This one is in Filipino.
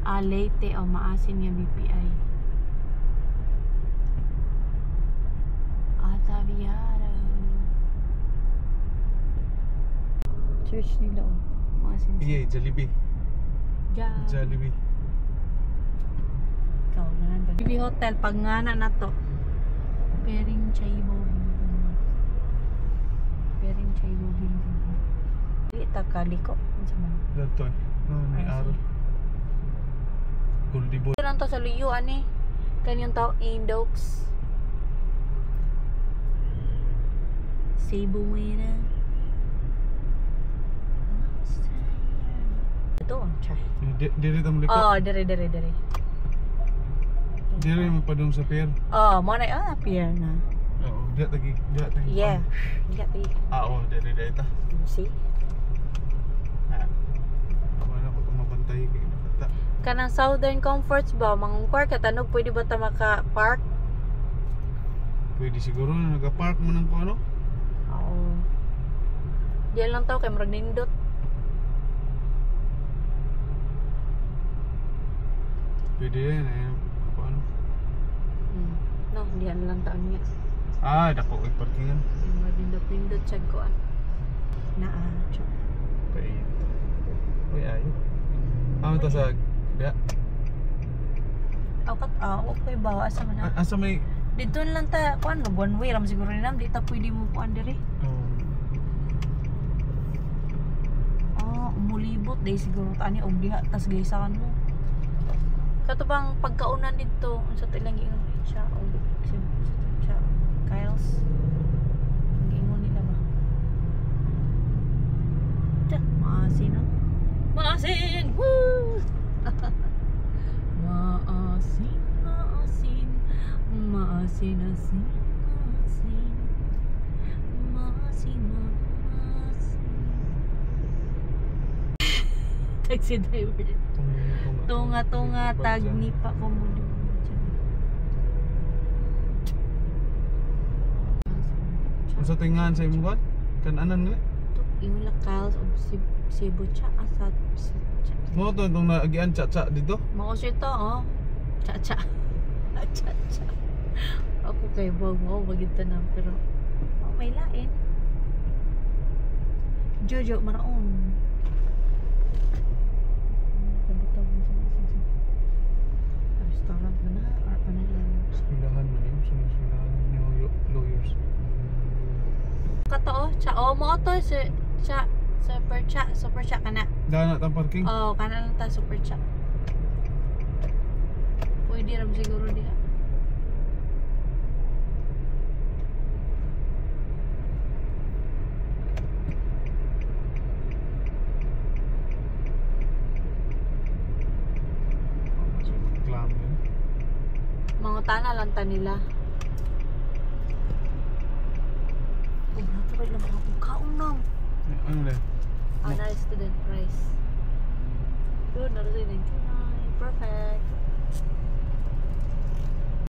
Leyte o maasin nga BPI. Ataviado. Church nila o. Maasin siya. Iya, Jollibee. Jollibee. Ikaw, ganun ba? Jollibee Hotel, pag ngana na to. Pering Chaibo. Pering Chaibo. Ita kaliko. Dato eh. May araw. Goldie boy. Ito lang to sa Luyo, ani. Kanyang tao, Indox. Cebu mo yun ah. Ito, chay. Diri tamo liko. Oo, dire. Diri mo padung sa pier. Oo, mo na, pier na. Oo, diya tagi. Yeah. Hindi ka Oo, diri data. see? Wala ko mabantay kay nakata. Kanang Southern Comforts ba? Mangungkor ka, tanong, pwede ba ta maka-park? Pwede siguro na nag-park mo ng ano? Oo. Diyan lang tao, kay marag nindot. Pwede yan eh. Paano? No, diyan lang tao niya. Dako ay parkingan. Marag nindot siya ko. Chok. Pait. Uy, ayo. Ta sa da. Okay ba? Asa man na? Asa may Dito lang ta, kuan, one way ram siguro ninam, di ta pwede mo kuan diri. Mulibot day siguro tani og diha tas gaysahan mo. Katubang pagkaunan dito unsa tilang ingon siya og siya Kyles. Ingon nila ba? Maasin no? Maasin! Woo! Maasin. Taxi driver. Tunga tagnipa ko mo dun. Sa tingan sa imong god? Kan-anan ni? Yung lakals o Cebu cha asat. Mo to tong naagian cha dito? Mao siya to oh. Cha. Ako kay wag mo bagito na pero may lain. Jojo maraon. Kabutog mo sa restaurant mo na or ano lang. Eskwelahan man yun. Eskwelahan ni lawyers. Kato cha mo to cha super cha kana. Dana tang parking? Kana lang ta super cha. Pwede ram siguro diha. Mga tana lang ta nila. Natural lang ako. Kaon nang. Ano na? Na student price. Yun, naroon din. Perfect.